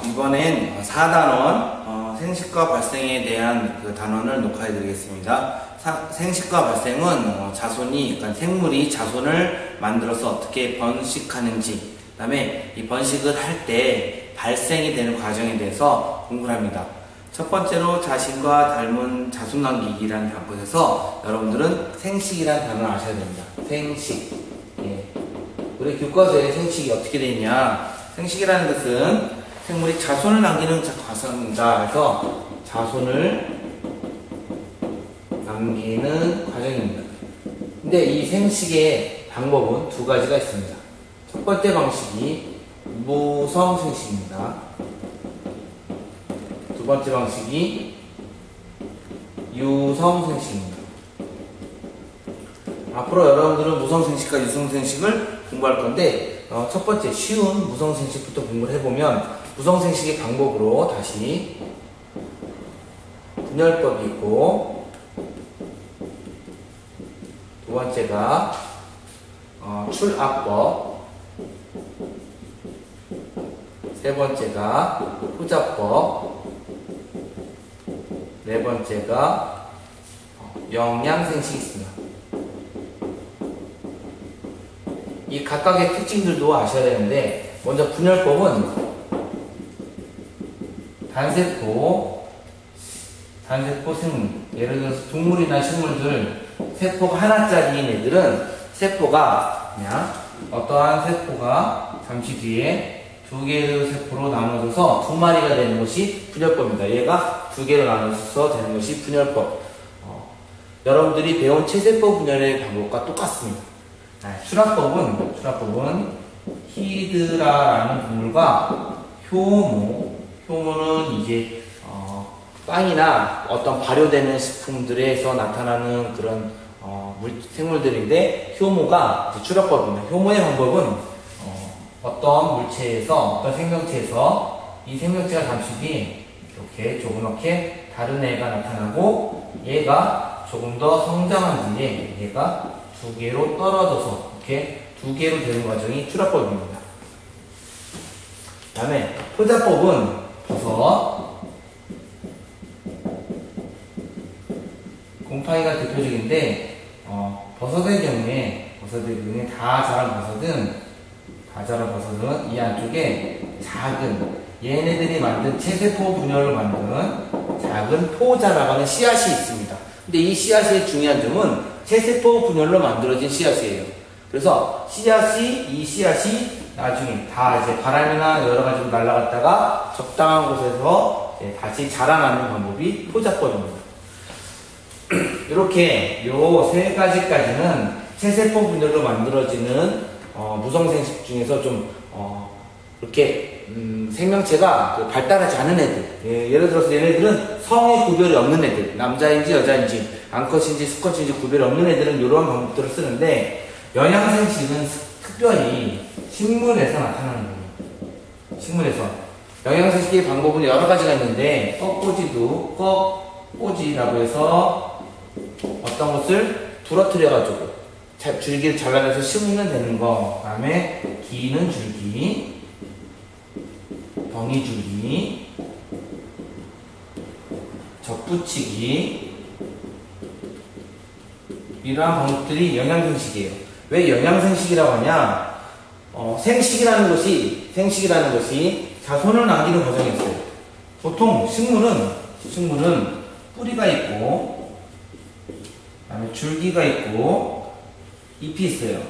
이번엔 4단원 생식과 발생에 대한 그 단원을 녹화해 드리겠습니다. 생식과 발생은 자손이, 그러니까 생물이 자손을 만들어서 어떻게 번식하는지, 그 다음에 이 번식을 할 때 발생이 되는 과정에 대해서 공부를 합니다. 첫 번째로 자신과 닮은 자손 남기기라는 것에서 여러분들은 생식이라는 단어를 아셔야 됩니다. 생식. 우리 교과서에 생식이 어떻게 되어 있냐. 생식이라는 것은 생물이 자손을 남기는 과정입니다. 그래서 자손을 남기는 과정입니다. 근데 이 생식의 방법은 두 가지가 있습니다. 첫 번째 방식이 무성생식입니다. 두 번째 방식이 유성생식입니다. 앞으로 여러분들은 무성생식과 유성생식을 공부할 건데, 첫 번째 쉬운 무성생식부터 공부를 해보면, 무성생식의 방법으로 다시 분열법이 있고, 두 번째가 출압법, 세 번째가 후자법, 네 번째가 영양생식이 있습니다. 이 각각의 특징들도 아셔야 되는데, 먼저 분열법은 단세포 생물, 예를 들어서 동물이나 식물들 세포가 하나짜리인 애들은 세포가 그냥 어떠한 세포가 잠시 뒤에 두 개의 세포로 나눠져서 두 마리가 되는 것이 분열법입니다. 얘가 두 개로 나눠져서 되는 것이 분열법. 여러분들이 배운 체세포 분열의 방법과 똑같습니다. 출합법은 히드라라는 동물과 효모는 이제 빵이나 어떤 발효되는 식품들에서 나타나는 그런 생물들인데, 효모가 이제 출합법입니다. 효모의 방법은 어떤 물체에서, 어떤 생명체에서 이 생명체가 잠시 뒤에 이렇게 조그맣게 다른 애가 나타나고, 얘가 조금 더 성장한 뒤에 얘가 두 개로 떨어져서 이렇게 두 개로 되는 과정이 출합법입니다. 그 다음에 후자법은 버섯, 곰팡이가 대표적인데, 버섯의 경우에 다 자란 버섯은 이 안쪽에 작은, 얘네들이 만든 체세포 분열을 만드는 작은 포자라고 하는 씨앗이 있습니다. 근데 이 씨앗의 중요한 점은 체세포 분열로 만들어진 씨앗이에요. 그래서 이 씨앗이 나중에 다 이제 바람이나 여러 가지로 날아갔다가 적당한 곳에서 다시 자라나는 방법이 포자법입니다. 이렇게 요 세 가지까지는 체세포 분열로 만들어지는 무성생식 중에서 좀 이렇게 생명체가 발달하지 않은 애들, 예를 들어서 얘네들은 성의 구별이 없는 애들, 남자인지 여자인지 암컷인지 수컷인지 구별이 없는 애들은 이런 방법들을 쓰는데, 영양생식은 특별히 식물에서 나타나는 거예요. 식물에서 영양생식의 방법은 여러 가지가 있는데, 꺾꽂이라고 해서 어떤 것을 부러뜨려 가지고 줄기를 잘라내서 심으면 되는 거, 그 다음에 기는 줄기, 덩이줄기, 접붙이기, 이러한 방법들이 영양생식이에요. 왜 영양생식이라고 하냐? 생식이라는 것이 자손을 남기는 과정이 있어요. 보통 식물은 뿌리가 있고, 그 다음에 줄기가 있고, 잎이 있어요.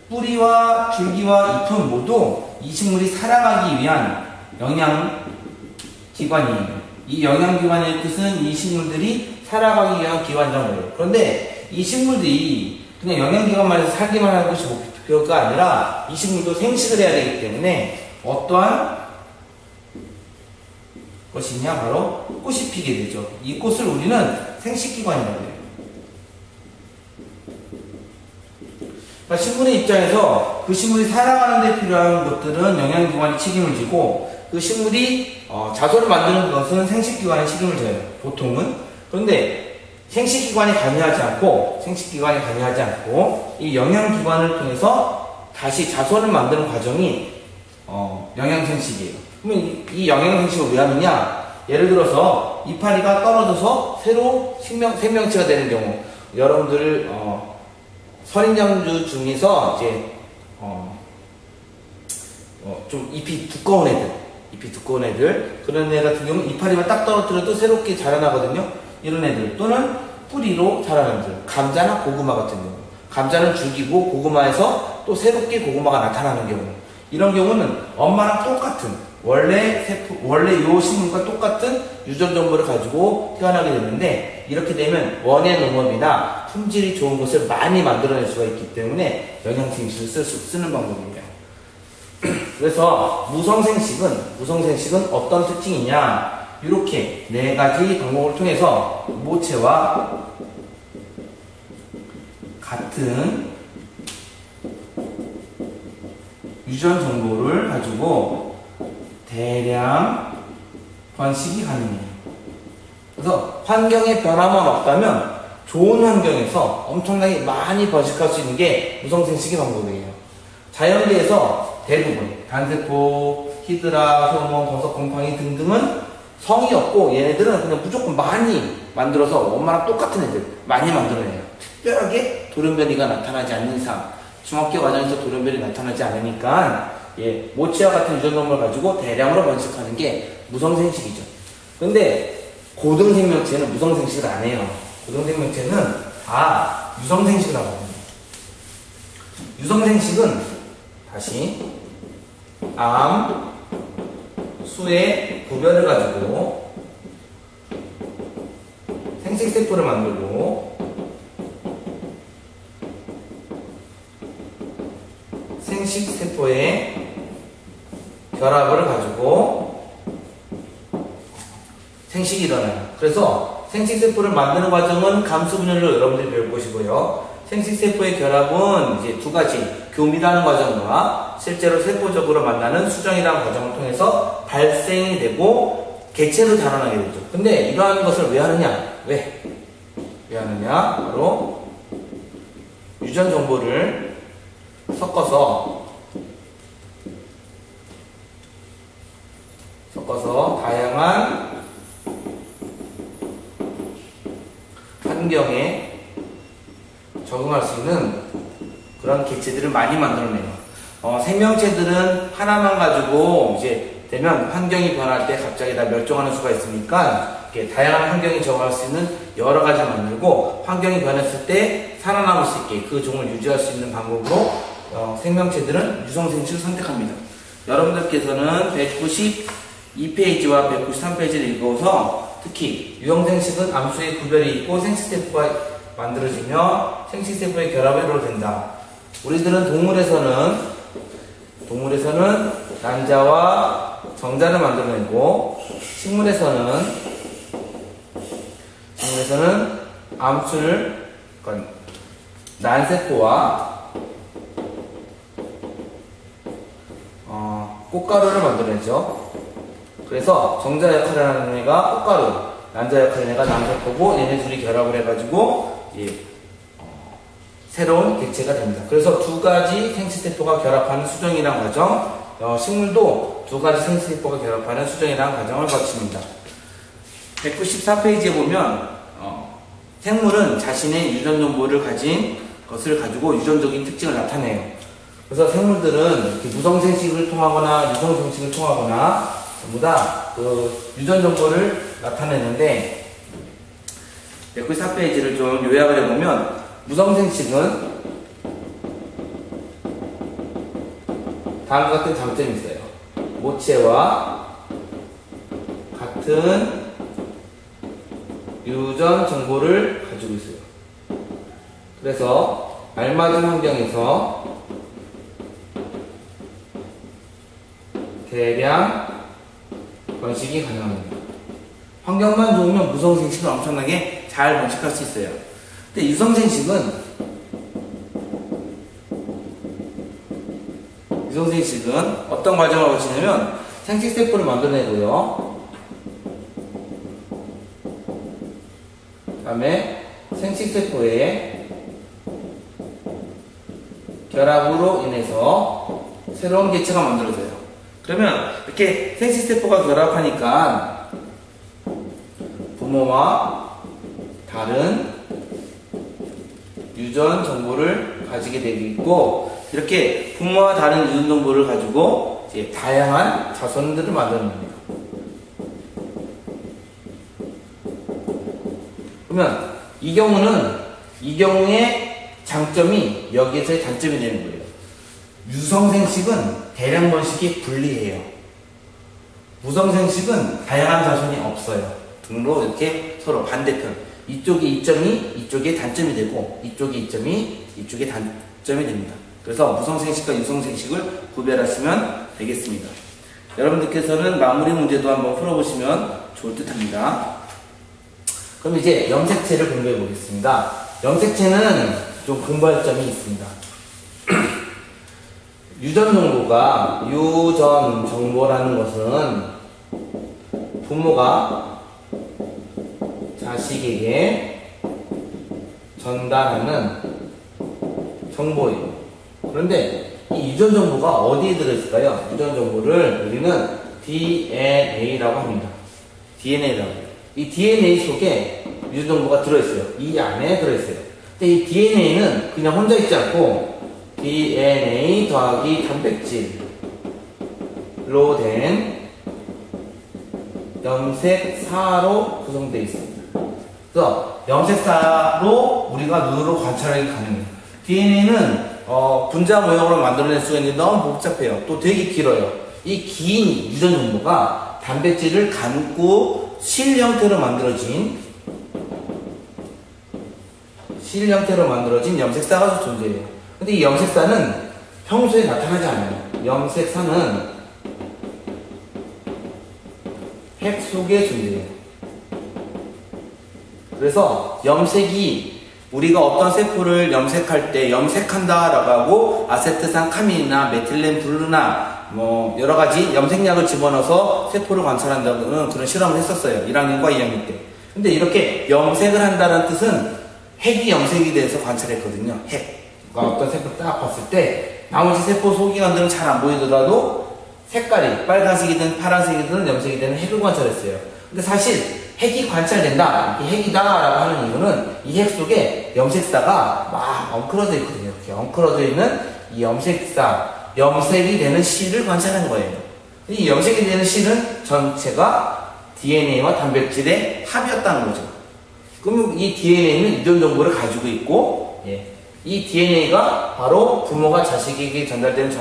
뿌리와 줄기와 잎은 모두 이 식물이 살아가기 위한 영양기관이에요. 이 영양기관의 뜻은 이 식물들이 살아가기 위한 기관장어예요. 그런데 이 식물들이 그냥 영양기관만 해서 살기만 하는 것이 목표가 아니라, 이 식물도 생식을 해야 되기 때문에 어떠한 것이냐, 바로 꽃이 피게 되죠. 이 꽃을 우리는 생식기관이라고 해요. 그러니까 식물의 입장에서 그 식물이 살아가는 데 필요한 것들은 영양기관이 책임을 지고, 그 식물이 자손을 만드는 것은 생식기관이 책임을 져요, 보통은. 그런데 생식기관이 관여하지 않고 이 영양기관을 통해서 다시 자손을 만드는 과정이 영양생식이에요. 그러면 이 영양생식을 왜 하느냐? 예를 들어서 이파리가 떨어져서 새로 생명체가 되는 경우, 여러분들 선인장주 중에서 이제 좀 잎이 두꺼운 애들, 그런 애 같은 경우는 이파리만 딱 떨어뜨려도 새롭게 자라나거든요. 이런 애들, 또는 뿌리로 자라는 애들, 감자나 고구마 같은 경우, 감자는 죽이고 고구마에서 또 새롭게 고구마가 나타나는 경우, 이런 경우는 엄마랑 똑같은 원래 요 식물과 똑같은 유전 정보를 가지고 태어나게 되는데, 이렇게 되면 원예 농업이나 품질이 좋은 것을 많이 만들어낼 수가 있기 때문에 영양생식을 쓰는 방법입니다. 그래서 무성생식은 어떤 특징이냐? 이렇게 네 가지 방법을 통해서 모체와 같은 유전 정보를 가지고 대량 번식이 가능해요. 그래서 환경의 변화만 없다면 좋은 환경에서 엄청나게 많이 번식할 수 있는 게 무성생식의 방법이에요. 자연계에서 대부분 단세포, 히드라, 효모, 버섯, 곰팡이 등등은 성이 없고, 얘네들은 그냥 무조건 많이 만들어서 엄마랑 똑같은 애들 많이 만들어내요. 특별하게 돌연변이가 나타나지 않는 이상, 중학교 과정에서 돌연변이 나타나지 않으니까 모체와 같은 유전 정보를 가지고 대량으로 번식하는 게 무성생식이죠. 근데 고등생명체는 무성생식을 안 해요. 고등생명체는 다 유성생식을 하거든요. 유성생식은 다시 암, 수의 구별을 가지고 생식세포를 만들고, 생식세포의 결합을 가지고 생식이 일어나요. 그래서 생식세포를 만드는 과정은 감수분열로 여러분들이 배울 것이고요. 생식세포의 결합은 이제 두 가지, 교미라는 과정과 실제로 세포적으로 만나는 수정이라는 과정을 통해서 발생이 되고 개체로 자라나게 되죠. 근데 이러한 것을 왜 하느냐? 왜 하느냐? 바로 유전 정보를 섞어서 다양한 환경에 적응할 수 있는 그런 개체들을 많이 만들어내요. 생명체들은 하나만 가지고 이제 되면 환경이 변할 때 갑자기 다 멸종하는 수가 있으니까 이렇게 다양한 환경에 적응할 수 있는 여러 가지 만들고, 환경이 변했을 때 살아남을 수 있게 그 종을 유지할 수 있는 방법으로 생명체들은 유성생식을 선택합니다. 여러분들께서는 192페이지와 193페이지를 읽어서 특히 유성생식은 암수의 구별이 있고 생식세포가 만들어지며 생식세포의 결합으로 된다. 우리들은 동물에서는 난자와 정자를 만들어내고, 식물에서는 암술, 그러니까 난세포와 꽃가루를 만들어내죠. 그래서 정자 역할을 하는 애가 꽃가루, 난자 역할을 하는 애가 난세포고, 얘네 둘이 결합을 해가지고 새로운 객체가 됩니다. 그래서 두 가지 생식세포가 결합하는 수정이라는 과정, 식물도 두 가지 생식세포가 결합하는 수정이라는 과정을 거칩니다. 194페이지에 보면 생물은 자신의 유전 정보를 가진 것을 가지고 유전적인 특징을 나타내요. 그래서 생물들은 이렇게 무성생식을 통하거나 유성생식을 통하거나 전부 다 그 유전 정보를 나타내는데, 194페이지를 좀 요약을 해보면, 무성생식은 다음과 같은 장점이 있어요. 모체와 같은 유전 정보를 가지고 있어요. 그래서 알맞은 환경에서 대량 번식이 가능합니다. 환경만 좋으면 무성생식은 엄청나게 잘 번식할 수 있어요. 근데 유성생식은 어떤 과정을 거치냐면 생식세포를 만들어내고요. 그 다음에 생식세포에 결합으로 인해서 새로운 개체가 만들어져요. 그러면 이렇게 생식세포가 결합하니까 부모와 다른 유전 정보를 가지게 되고, 이렇게 부모와 다른 유전 정보를 가지고 이제 다양한 자손들을 만드는 겁니다. 그러면 이 경우의 장점이 여기에서의 단점이 되는 거예요. 유성생식은 대량 번식이 불리해요. 무성생식은 다양한 자손이 없어요. 등으로 이렇게 서로 반대편, 이쪽의 이점이 이쪽의 단점이 되고, 이쪽의 이점이 이쪽의 단점이 됩니다. 그래서 무성생식과 유성생식을 구별하시면 되겠습니다. 여러분들께서는 마무리 문제도 한번 풀어보시면 좋을 듯 합니다. 그럼 이제 염색체를 공부해 보겠습니다. 염색체는 좀 공부할 점이 있습니다. 유전 정보라는 것은 부모가 자식에게 전달하는 정보예요. 그런데 이 유전 정보가 어디에 들어있을까요? 유전 정보를 우리는 DNA라고 합니다. DNA라고 해요. 이 DNA 속에 유전 정보가 들어있어요. 이 안에 들어있어요. 근데 이 DNA는 그냥 혼자 있지 않고 DNA 더하기 단백질로 된 염색사로 구성되어 있습니다. 그래서 염색사로 우리가 눈으로 관찰하기 가능해요. DNA는 분자 모형으로 만들어낼 수가 있는데 너무 복잡해요. 또 되게 길어요. 이 긴 유전 정보가 단백질을 감고 실 형태로 만들어진 염색사가 존재해요. 근데 이 염색사는 평소에 나타나지 않아요. 염색사는 핵 속에 존재해요. 그래서 염색이 우리가 어떤 세포를 염색할 때 염색한다 라고 하고 아세트산 카민이나 메틸렌 블루나 뭐 여러가지 염색약을 집어넣어서 세포를 관찰한다는 그런 실험을 했었어요. 1학년과 2학년 때. 근데 이렇게 염색을 한다는 뜻은 핵이 염색이 돼서 관찰했거든요. 핵. 그러니까 어떤 세포를 딱 봤을 때 나머지 세포 소기관들은 잘 안 보이더라도 색깔이 빨간색이든 파란색이든 염색이 되는 핵을 관찰했어요. 근데 사실 핵이 관찰된다, 이게 핵이다 라고 하는 이유는 이 핵 속에 염색사가 막 엉클어져 있거든요. 이렇게 엉클어져 있는 이 염색이 되는 실을 관찰한 거예요. 이 염색이 되는 실은 전체가 DNA와 단백질의 합이었다는 거죠. 그러면 이 DNA는 유전 정보를 가지고 있고, 이 DNA가 바로 부모가 자식에게 전달되는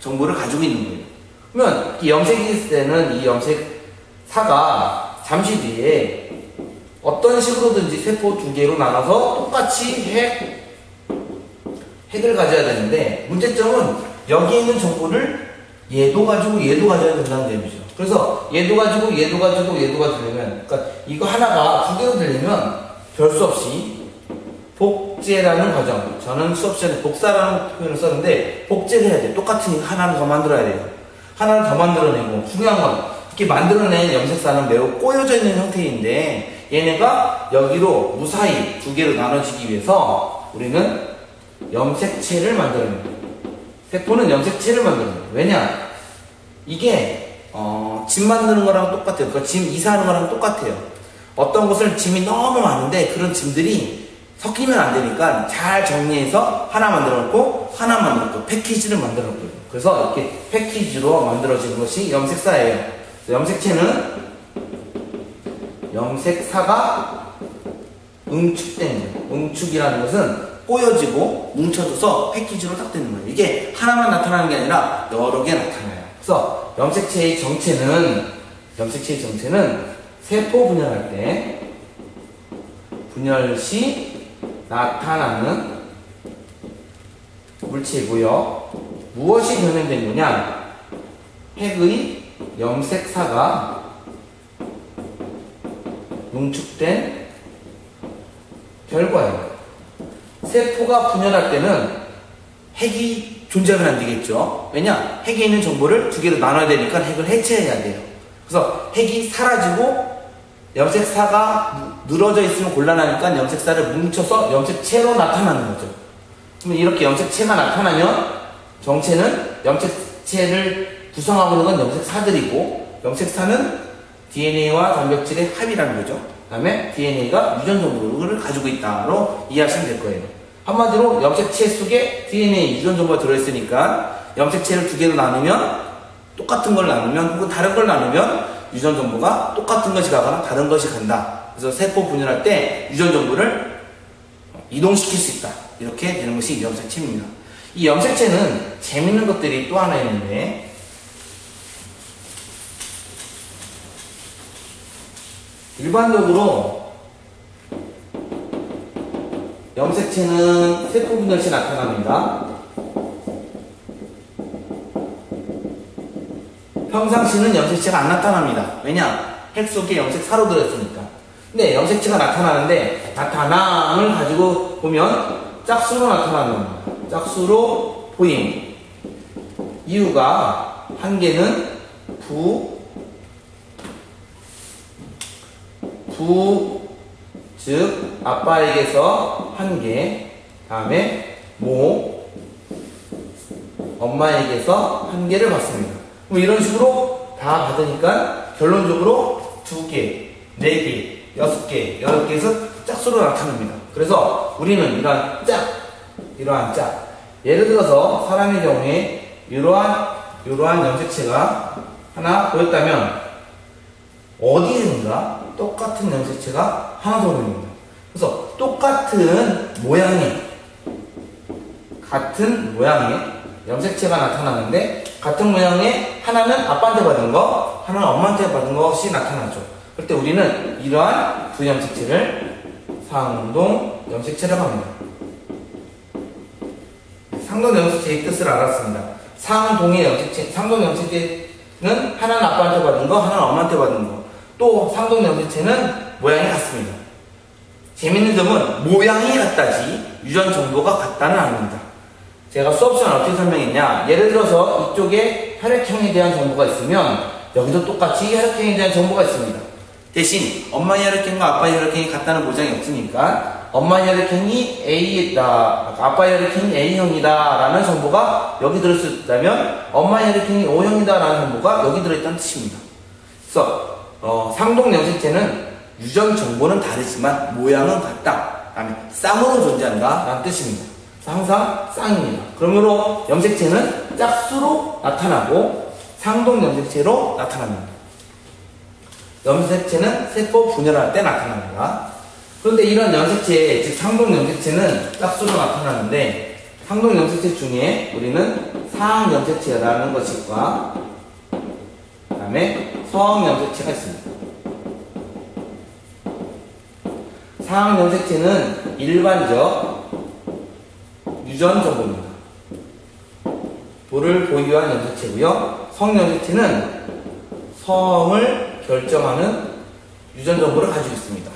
정보를 가지고 있는 거예요. 그러면 이 염색이 있을 때는 이 염색사가 잠시 뒤에 어떤 식으로든지 세포 두 개로 나눠서 똑같이 핵을 가져야 되는데, 문제점은 여기에 있는 정보를 얘도 가지고 얘도 가져야 된다는 점이죠. 그래서 얘도 가지고 들리면, 그러니까 이거 하나가 두 개로 들리면 별 수 없이 복제라는 과정, 저는 수업 시간에 복사라는 표현을 썼는데 복제를 해야 돼요. 똑같은 하나를 더 만들어야 돼요. 하나를 더 만들어내고, 중요한 건 이렇게 만들어낸 염색사는 매우 꼬여져 있는 형태인데 얘네가 여기로 무사히 두 개로 나눠지기 위해서 우리는 염색체를 만들어냅니다. 세포는 염색체를 만들어냅니다. 왜냐? 이게 짐 만드는 거랑 똑같아요. 그러니까 짐 이사하는 거랑 똑같아요. 어떤 곳을 짐이 너무 많은데 그런 짐들이 섞이면 안 되니까 잘 정리해서 하나 만들어 놓고 하나 만들어 놓고 패키지를 만들어 놓고요. 그래서 이렇게 패키지로 만들어지는 것이 염색사예요. 염색체는 염색사가 응축된 거예요. 응축이라는 것은 꼬여지고 뭉쳐져서 패키지로 딱 되는 거예요. 이게 하나만 나타나는 게 아니라 여러 개 나타나요. 그래서 염색체의 정체는 세포 분열할 때 분열 시 나타나는 물체이고요. 무엇이 변형된 거냐? 핵의 염색사가 농축된 결과예요. 세포가 분열할 때는 핵이 존재하면 안 되겠죠. 왜냐? 핵에 있는 정보를 두 개로 나눠야 되니까 핵을 해체해야 돼요. 그래서 핵이 사라지고 염색사가 늘어져 있으면 곤란하니까 염색사를 뭉쳐서 염색체로 나타나는 거죠. 그러면 이렇게 염색체가 나타나면 정체는 염색체를 구성하고 있는 건 염색사들이고 염색사는 DNA와 단백질의 합이라는 거죠. 그 다음에 DNA가 유전 정보를 가지고 있다로 이해하시면 될 거예요. 한마디로 염색체 속에 DNA 유전 정보가 들어있으니까 염색체를 두 개로 나누면 똑같은 걸 나누면 혹은 다른 걸 나누면 유전 정보가 똑같은 것이 가거나 다른 것이 간다. 그래서 세포 분열할 때 유전 정보를 이동시킬 수 있다. 이렇게 되는 것이 염색체입니다. 이 염색체는 재밌는 것들이 또 하나 있는데 일반적으로 염색체는 세포 분열 시 나타납니다. 평상시는 염색체가 안 나타납니다. 왜냐? 핵 속에 염색사로 들어있으니까. 근데 염색체가 나타나는데 나타남을 가지고 보면 짝수로 나타나는 겁니다. 짝수로 보임. 이유가 한 개는 즉 아빠에게서 한 개, 다음에 엄마에게서 한 개를 받습니다. 그럼 이런 식으로 다 받으니까 결론적으로 2개, 4개, 6개, 8개에서 짝수로 나타납니다. 그래서 우리는 이러한 짝, 예를 들어서 사람의 경우에 이러한 염색체가 하나 보였다면 어디에든가 똑같은 염색체가 하나 더 보입니다. 그래서 같은 모양의 염색체가 나타나는데 같은 모양의 하나는 아빠한테 받은 거, 하나는 엄마한테 받은 것이 나타나죠. 그럴 때 우리는 이러한 두 염색체를 상동 염색체라고 합니다. 상동 염색체의 뜻을 알았습니다. 상동 염색체는 하나는 아빠한테 받은 거, 하나는 엄마한테 받은 거. 또 상동 염색체는 모양이 같습니다. 재밌는 점은 모양이 같다지 유전 정보가 같다는 아닙니다. 제가 수업 시간에 어떻게 설명했냐? 예를 들어서 이쪽에 혈액형에 대한 정보가 있으면 여기도 똑같이 혈액형에 대한 정보가 있습니다. 대신 엄마의 혈액형과 아빠의 혈액형이 같다는 보장이 없으니까 엄마의 혈액형이 A다, 아빠의 혈액형이 A형이다 라는 정보가 여기 들어있다면 엄마의 혈액형이 O형이다 라는 정보가 여기 들어있다는 뜻입니다. 그래서 상동 염색체는 유전 정보는 다르지만 모양은 같다. 다음에 쌍으로 존재한다 라는 뜻입니다. 항상 쌍입니다. 그러므로 염색체는 짝수로 나타나고 상동 염색체로 나타납니다. 염색체는 세포 분열할 때 나타납니다. 그런데 이런 염색체, 즉 상동 염색체는 짝수로 나타나는데 상동 염색체 중에 우리는 상항 염색체라는 것과 그 다음에 서항 염색체가 있습니다. 상항 염색체는 일반적 유전 정보입니다. 도를 보유한 염색체고요. 성 염색체는 성을 결정하는 유전 정보를 가지고 있습니다.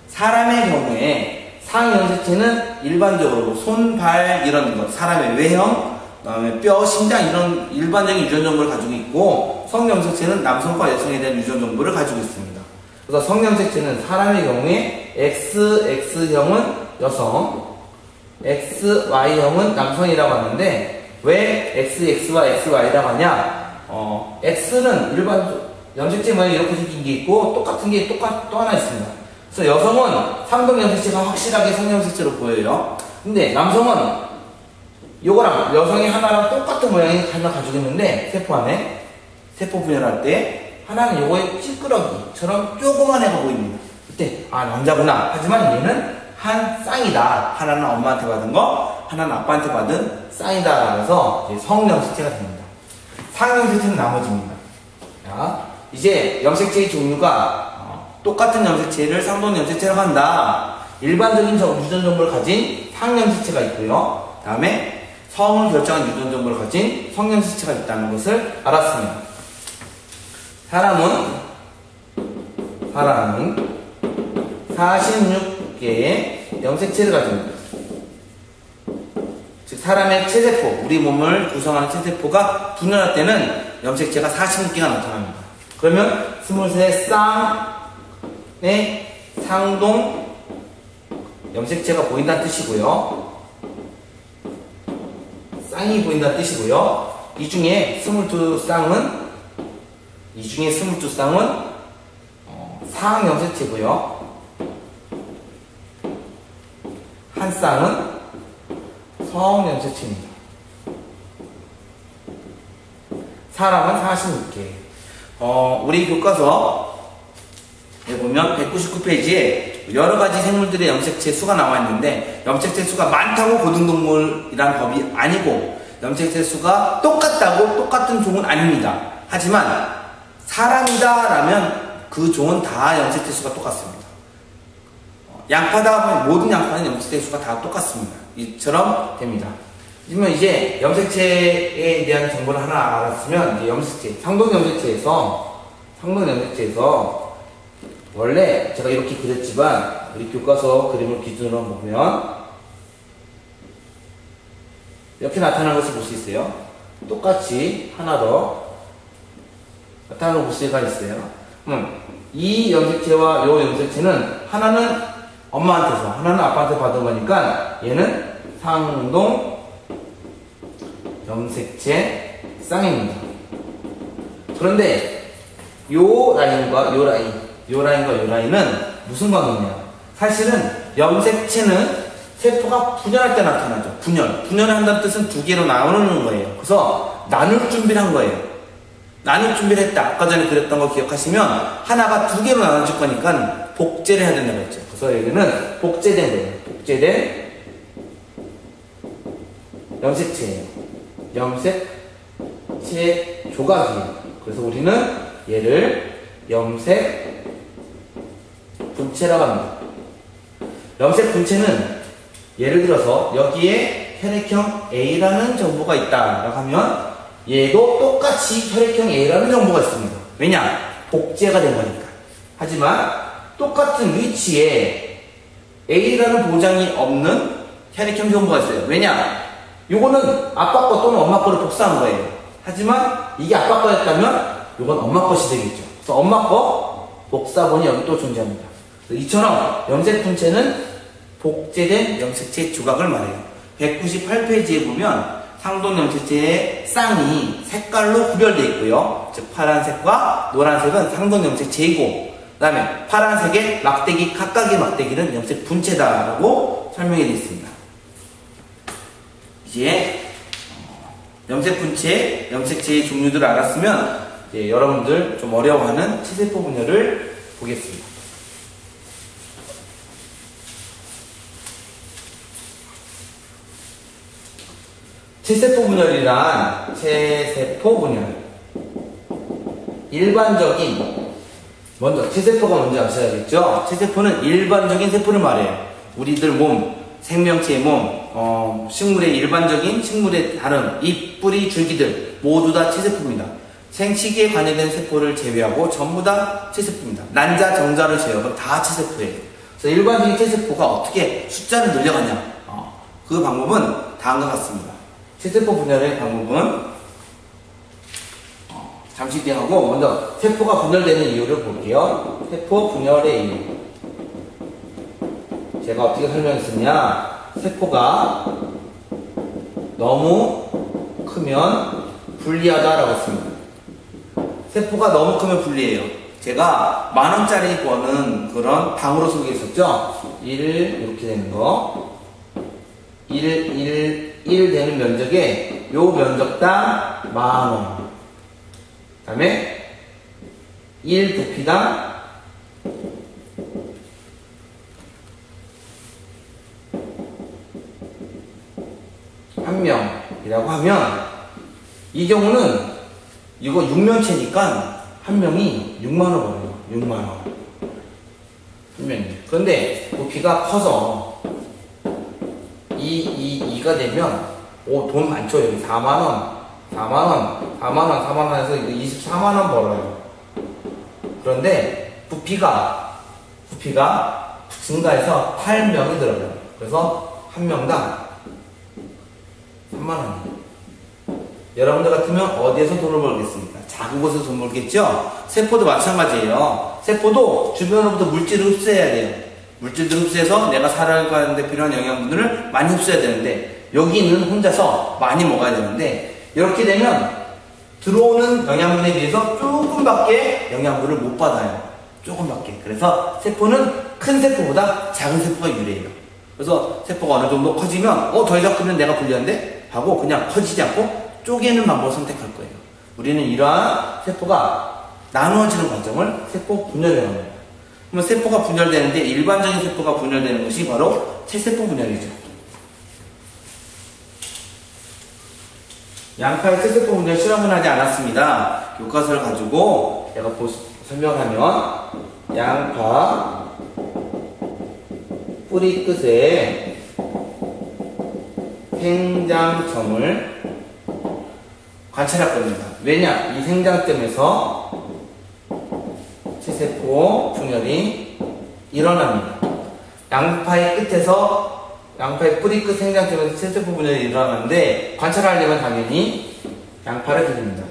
사람의 경우에 상항 염색체는 일반적으로 손, 발 이런 것, 사람의 외형, 그다음에 뼈, 심장 이런 일반적인 유전 정보를 가지고 있고 성 염색체는 남성과 여성에 대한 유전 정보를 가지고 있습니다. 그래서 성 염색체는 사람의 경우에 XX형은 여성, XY형은 남성이라고 하는데 왜 XX와 XY라고 하냐? X는 일반 염색체 모양이 이렇게 생긴 게 있고 똑같은 게 또 하나 있습니다. 그래서 여성은 상동 염색체가 확실하게 성 염색체로 보여요. 근데 남성은 요거랑 여성이 하나랑 똑같은 모양이 하나 가지고 있는데 세포 안에 세포 분열할 때 하나는 요거의 찌끄러기처럼 조그만 애가 보입니다. 그때 남자구나. 하지만 얘는 한 쌍이다. 하나는 엄마한테 받은 거, 하나는 아빠한테 받은 쌍이다. 그래서 성 염색체가 됩니다. 상 염색체는 나머지입니다. 자, 이제 염색체의 종류가 똑같은 염색체를 상동 염색체라고 한다. 일반적인 유전 정보를 가진 상 염색체가 있고요. 다음에 성을 결정한 유전 정보를 가진 성 염색체가 있다는 것을 알았습니다. 사람은 46개의 염색체를 가지고 있습니다. 즉 사람의 체세포, 우리 몸을 구성하는 체세포가 분열할 때는 염색체가 46개가 나타납니다. 그러면 23쌍의 상동 염색체가 보인다는 뜻이고요. 쌍이 보인다는 뜻이고요. 이 중에 22쌍은 사항 염색체고요. 한 쌍은 서항 염색체입니다. 사람은 46개. 우리 교과서에 보면 199페이지에 여러가지 생물들의 염색체 수가 나와 있는데, 염색체 수가 많다고 고등동물이란 법이 아니고, 염색체 수가 똑같다고 똑같은 종은 아닙니다. 하지만 사람이다 라면 그 종은 다 염색체 수가 똑같습니다. 양파다 보면 모든 양파는 염색체 수가 다 똑같습니다. 이처럼 됩니다. 그러면 이제 염색체에 대한 정보를 하나 알았으면, 이제 염색체, 상동염색체에서 원래 제가 이렇게 그렸지만 우리 교과서 그림을 기준으로 보면 이렇게 나타나는 것을 볼 수 있어요. 똑같이 하나 더 나타나는 볼 수가 있어요. 이 염색체와 이 염색체는 하나는 엄마한테서, 하나는 아빠한테 받은 거니까 얘는 상동 염색체 쌍입니다. 그런데 요 라인과 요 라인은 무슨 관계냐? 사실은 염색체는 세포가 분열할 때 나타나죠. 분열을 한다는 뜻은 두 개로 나누는 거예요. 그래서 나눌 준비를 한 거예요. 나눌 준비를 했다. 아까 전에 그렸던 거 기억하시면 하나가 두 개로 나눠질 거니까 복제를 해야 된다고 했죠. 그래서 여기는 복제된 거예요. 복제된 염색체예요. 염색체 조각이에요. 그래서 우리는 얘를 염색 분체라고 합니다. 염색 분체는 예를 들어서 여기에 혈액형 A라는 정보가 있다라고 하면 얘도 똑같이 혈액형 A라는 정보가 있습니다. 왜냐? 복제가 된 거니까. 하지만 똑같은 위치에 A라는 보장이 없는 혈액형 정보가 있어요. 왜냐? 요거는 아빠 거 또는 엄마 거를 복사한 거예요. 하지만 이게 아빠 거였다면 요건 엄마 것이 되겠죠. 그래서 엄마 거 복사본이 여기 또 존재합니다. 이처럼 염색 분체는 복제된 염색체 조각을 말해요. 198페이지에 보면 상동 염색체의 쌍이 색깔로 구별되어 있고요. 즉 파란색과 노란색은 상동 염색체이고, 그 다음에 파란색의 막대기, 각각의 막대기는 염색 분체다라고 설명해 되어 있습니다. 이제 염색 분체, 염색체의 종류들을 알았으면 여러분들 좀 어려워하는 체세포 분열을 보겠습니다. 체세포 분열이란 일반적인, 먼저 체세포가 뭔지 아셔야겠죠? 체세포는 일반적인 세포를 말해요. 우리들 몸, 생명체의 몸, 식물의 일반적인 식물의 다른 잎, 뿌리, 줄기들 모두 다 체세포입니다. 생식기에 관여된 세포를 제외하고 전부 다 체세포입니다. 난자, 정자를 제외하고 다 체세포예요. 그래서 일반적인 체세포가 어떻게 숫자를 늘려가냐? 그 방법은 다음과 같습니다. 체세포 분열의 방법은 잠시 뒤에 하고, 먼저 세포가 분열되는 이유를 볼게요. 세포 분열의 이유. 제가 어떻게 설명했었냐? 세포가 너무 크면 불리하다라고 했습니다. 세포가 너무 크면 불리해요. 제가 10,000원짜리 버는 그런 방으로 소개했었죠? 1 이렇게 되는 거, 1 되는 면적에 요 면적당 10,000원, 그 다음에 1 부피당 1명이라고 하면, 이 경우는 이거 6면체니까 한 명이 6만원 벌어요. 6만원. 한 명이. 그런데 부피가 커서 2가 되면, 돈 많죠. 여기 4만원 해서 24만원 벌어요. 그런데 부피가 증가해서 8명이 들어요. 그래서 한 명당 3만원이에요. 여러분들 같으면 어디에서 돈을 벌겠습니까? 작은 곳에서 돈 벌겠죠? 세포도 마찬가지예요. 세포도 주변으로부터 물질을 흡수해야 돼요. 물질들을 흡수해서 내가 살아가는데 필요한 영양분들을 많이 흡수해야 되는데, 여기는 혼자서 많이 먹어야 되는데 이렇게 되면 들어오는 영양분에 비해서 조금밖에 영양분을 못 받아요. 조금밖에. 그래서 세포는 큰 세포보다 작은 세포가 유리해요. 그래서 세포가 어느 정도 커지면 더 이상 크면 내가 불리한데? 하고 그냥 커지지 않고 쪼개는 방법을 선택할 거예요. 우리는 이러한 세포가 나누어지는 과정을 세포 분열이라고 합니다. 그러면 세포가 분열되는데 일반적인 세포가 분열되는 것이 바로 체세포 분열이죠. 양파의 체세포 분열 실험은 하지 않았습니다. 교과서를 가지고 내가 설명하면 양파 뿌리 끝에 생장점을 관찰할 겁니다. 왜냐? 이 생장점에서 체세포 분열이 일어납니다. 양파의 뿌리 끝 생장점에서 체세포 분열이 일어나는데 관찰하려면 당연히 양파를 기릅니다.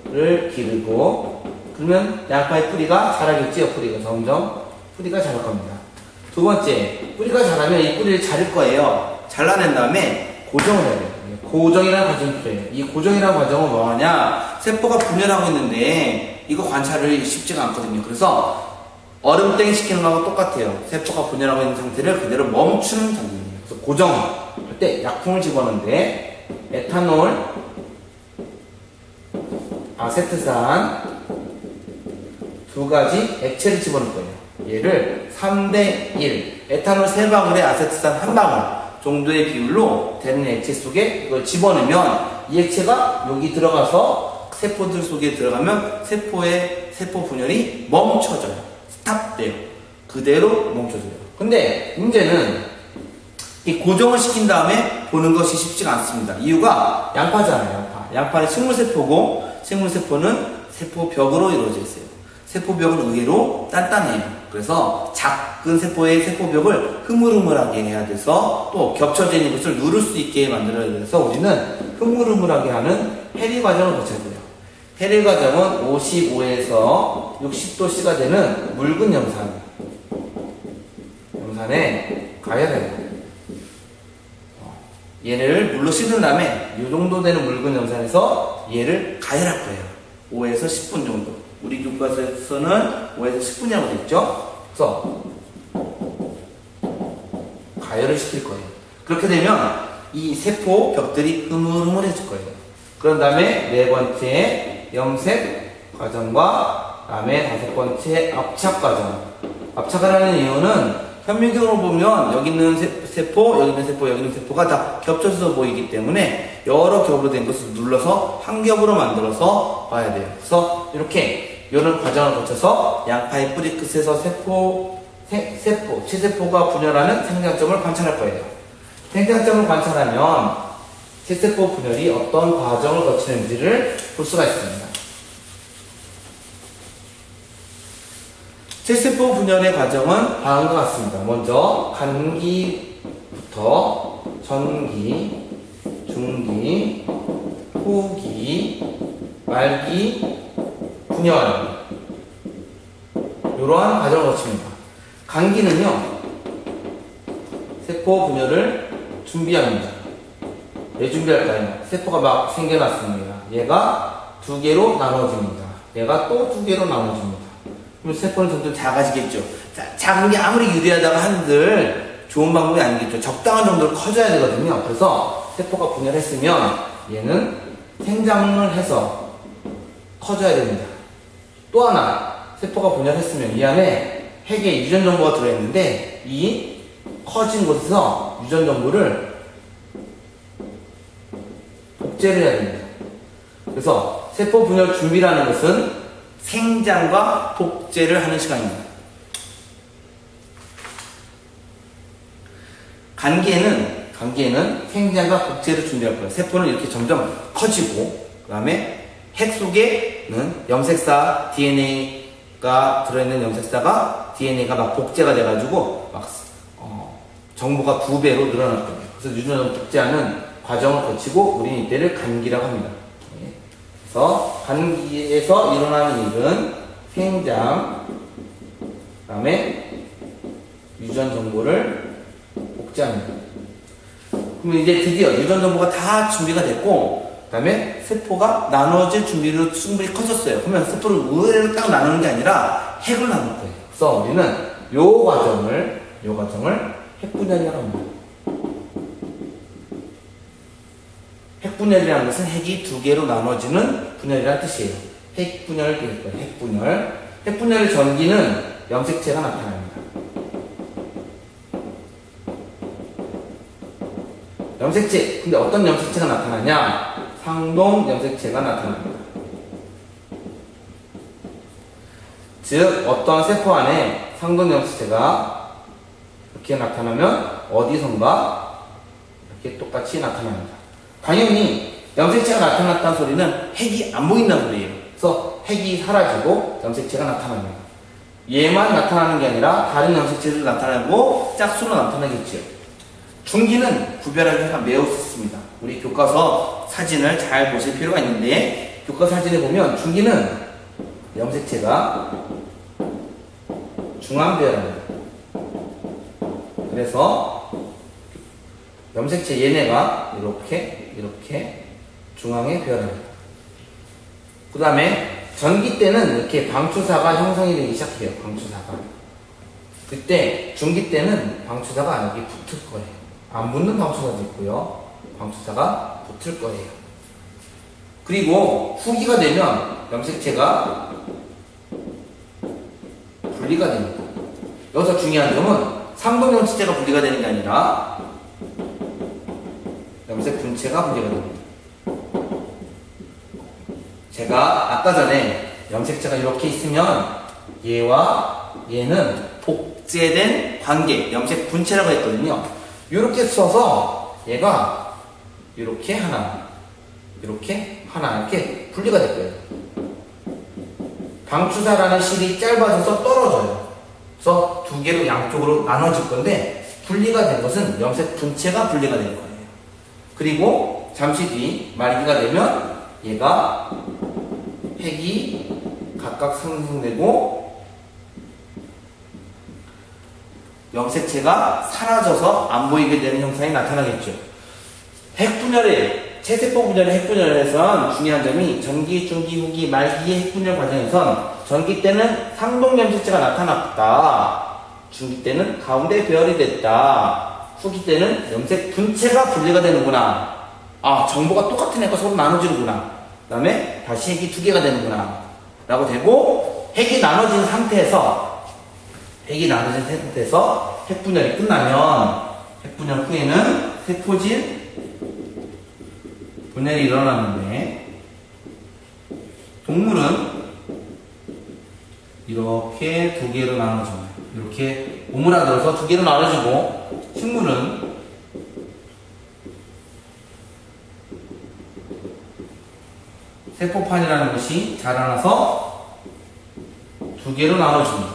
양파를 기르고 그러면 양파의 뿌리가 자라겠지요. 점점 뿌리가 자랄 겁니다. 두 번째, 뿌리가 자라면 이 뿌리를 자를 거예요. 잘라낸 다음에 고정을 해야 돼요. 고정이라는 과정이 필요해요. 이 고정이라는 과정은 뭐하냐? 세포가 분열하고 있는데 이거 관찰이 쉽지가 않거든요. 그래서 얼음땡 시키는 거하고 똑같아요. 세포가 분열하고 있는 상태를 그대로 멈추는 작용이에요. 그래서 고정할 때 약품을 집어넣는데 에탄올, 아세트산 두 가지 액체를 집어넣을 거예요. 얘를 3대1 에탄올 3방울에 아세트산 1방울 정도의 비율로 되는 액체 속에 이걸 집어넣으면 이 액체가 여기 들어가서 세포들 속에 들어가면 세포 분열이 멈춰져요. 스탑돼요. 그대로 멈춰져요. 근데 문제는 이 고정을 시킨 다음에 보는 것이 쉽지가 않습니다. 이유가 양파잖아요. 양파는 식물세포고 식물세포는 세포벽으로 이루어져 있어요. 세포벽은 의외로 단단해요. 그래서 작은 세포의 세포벽을 흐물흐물하게 해야 돼서 또 겹쳐져 있는 것을 누를 수 있게 만들어야 돼서 우리는 흐물흐물하게 하는 해리 과정을 거쳐야 돼요. 해리 과정은 55에서 60도씨가 되는 묽은 염산에 가열해요. 얘를 물로 씻은 다음에 이 정도 되는 묽은 염산에서 얘를 가열할 거예요. 5에서 10분 정도. 우리 교과서에서는 5에서 10분이라고 되어 있죠. 그래서 가열을 시킬 거예요. 그렇게 되면 이 세포 벽들이 흐물흐물해질 거예요. 그런 다음에 네 번째 염색 과정과 다음에 다섯 번째 압착 과정. 압착을 하는 이유는 현미경으로 보면 여기 있는 세포, 여기 있는 세포, 여기 있는 세포가 다 겹쳐서 보이기 때문에 여러 겹으로 된 것을 눌러서 한 겹으로 만들어서 봐야 돼요. 그래서 이렇게 이런 과정을 거쳐서 양파의 뿌리 끝에서 체세포가 분열하는 생장점을 관찰할 거예요. 생장점을 관찰하면 체세포 분열이 어떤 과정을 거치는지를 볼 수가 있습니다. 체세포 분열의 과정은 다음과 같습니다. 먼저 간기부터 전기, 중기, 후기, 말기, 분열합니다. 이러한 과정을 거칩니다. 간기는요, 세포 분열을 준비합니다. 왜 준비할까요? 세포가 막 생겨났습니다. 얘가 두 개로 나눠집니다. 얘가 또 두 개로 나눠집니다. 그럼 세포는 점점 작아지겠죠. 작은 게 아무리 유리하다가 한들 좋은 방법이 아니겠죠. 적당한 정도로 커져야 되거든요. 그래서 세포가 분열했으면 얘는 생장을 해서 커져야 됩니다. 또 하나, 세포가 분열했으면 이 안에 핵에 유전 정보가 들어있는데 이 커진 곳에서 유전 정보를 복제를 해야 됩니다. 그래서 세포 분열 준비라는 것은 생장과 복제를 하는 시간입니다. 간기에는 생장과 복제를 준비할 거예요. 세포는 이렇게 점점 커지고, 그 다음에 핵 속에는 염색사 DNA가 들어있는 염색사가 DNA가 막 복제가 돼가지고 막 정보가 2배로 늘어날 거예요. 그래서 유전 복제하는 과정을 거치고 우리는 이때를 간기라고 합니다. 그래서 간기에서 일어나는 일은 생장, 그 다음에 유전 정보를 복제합니다. 그러면 이제 드디어 유전 정보가 다 준비가 됐고, 그 다음에 세포가 나눠질 준비로 충분히 커졌어요. 그러면 세포를 의외로 딱 나누는 게 아니라 핵을 나눌 거예요. 그래서 우리는 요 과정을 핵분열이라고 합니다. 핵분열이라는 것은 핵이 두 개로 나눠지는 분열이라는 뜻이에요. 핵분열을 될 거예요. 핵분열. 핵분열의 전기는 염색체가 나타납니다. 염색체. 근데 어떤 염색체가 나타나냐? 상동 염색체가 나타납니다. 즉, 어떤 세포 안에 상동 염색체가 이렇게 나타나면 어디선가 이렇게 똑같이 나타납니다. 당연히 염색체가 나타났다는 소리는 핵이 안 보인다는 소리예요. 그래서 핵이 사라지고 염색체가 나타납니다. 얘만 나타나는 게 아니라 다른 염색체도 나타나고 짝수로 나타나겠죠. 중기는 구별하기가 매우 쉽습니다. 우리 교과서 사진을 잘 보실 필요가 있는데, 교과서 사진에 보면 중기는 염색체가 중앙배열합니다. 그래서 염색체 얘네가 이렇게 중앙에 배열합니다. 그 다음에 전기 때는 이렇게 방추사가 형성이 되기 시작해요. 방추사가. 그때 중기 때는 방추사가 여기 붙을 거예요. 안 붙는 방추사도 있고요. 방추사가 붙을 거예요. 그리고 후기가 되면 염색체가 분리가 됩니다. 여기서 중요한 점은 상동 염색체가 분리가 되는 게 아니라 염색 분체가 분리가 됩니다. 제가 아까 전에 염색체가 이렇게 있으면 얘와 얘는 복제된 관계, 염색 분체라고 했거든요. 이렇게 써서 얘가 이렇게 하나, 이렇게 분리가 될 거예요. 방추사라는 실이 짧아져서 떨어져요. 그래서 두 개로 양쪽으로 나눠질 건데, 분리가 된 것은 염색 분체가 분리가 될 거예요. 그리고 잠시 뒤 말기가 되면 얘가 핵이 각각 생성되고 염색체가 사라져서 안 보이게 되는 형상이 나타나겠죠. 핵분열의 체세포 분열의 핵분열에선 중요한 점이 전기, 중기, 후기, 말기의 핵분열 과정에선 전기 때는 상동 염색체가 나타났다. 중기 때는 가운데 배열이 됐다. 후기 때는 염색 분체가 분리가 되는구나. 아, 정보가 똑같은 애가 서로 나눠지는구나. 그 다음에 다시 핵이 두 개가 되는구나. 라고 되고, 핵이 나눠진 상태에서 핵분열이 끝나면, 핵분열 후에는 세포질 분열이 일어나는데, 동물은 이렇게 두 개로 나눠져요. 이렇게 오므라들어서 두 개로 나눠지고, 식물은 세포판이라는 것이 자라나서 두 개로 나눠집니다.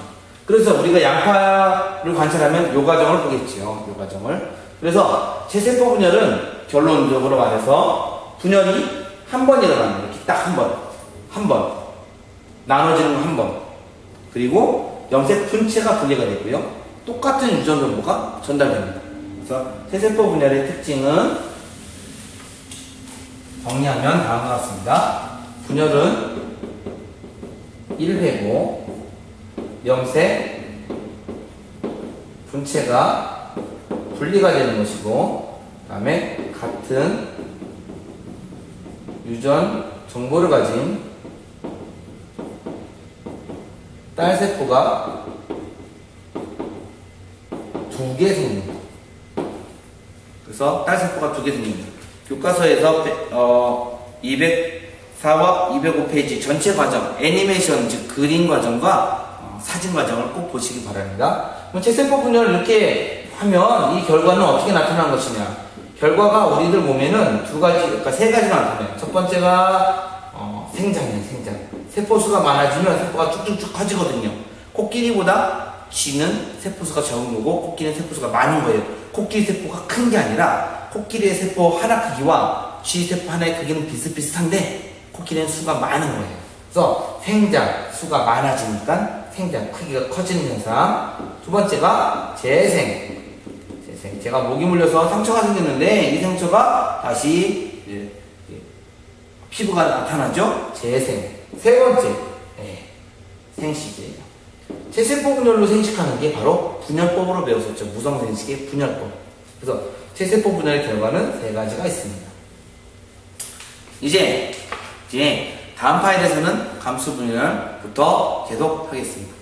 그래서 우리가 양파를 관찰하면 요 과정을 보겠지요. 요 과정을. 그래서 체세포 분열은 결론적으로 말해서 분열이 한 번 일어납니다. 이렇게 딱 한 번. 나눠지는 거 한 번. 그리고 염색 분체가 분리가 되고요. 똑같은 유전 정보가 전달됩니다. 그래서 체세포 분열의 특징은 정리하면 다음과 같습니다. 분열은 1회고 염색 분체가 분리가 되는 것이고, 그 다음에 같은 유전 정보를 가진 딸세포가 두 개 생깁니다. 그래서 딸세포가 두 개 생깁니다. 교과서에서 204와 205페이지 전체 과정, 애니메이션, 즉 그림 과정과 사진 과정을 꼭 보시기 바랍니다. 그럼 체세포 분열을 이렇게 하면 이 결과는 어떻게 나타난 것이냐? 결과가 우리들 몸에는 두 가지, 그러니까 세 가지가 나타나요. 첫 번째가 생장이에요, 생장. 세포수가 많아지면 세포가 쭉쭉쭉 커지거든요. 코끼리보다 쥐는 세포수가 적은 거고 코끼리는 세포수가 많은 거예요. 코끼리 세포가 큰 게 아니라 코끼리의 세포 하나 크기와 쥐 세포 하나의 크기는 비슷비슷한데 코끼리는 수가 많은 거예요. 그래서 생장, 수가 많아지니까 생장, 크기가 커지는 현상. 두 번째가 재생. 제가 목이 물려서 상처가 생겼는데 이 상처가 다시 피부가 나타나죠. 재생. 세 번째 생식이에요. 체세포 분열로 생식하는 게 바로 분열법으로 배웠었죠. 무성생식의 분열법. 그래서 체세포 분열 결과는 세 가지가 있습니다. 이제 다음 파일에서는 감수 분열부터 계속 하겠습니다.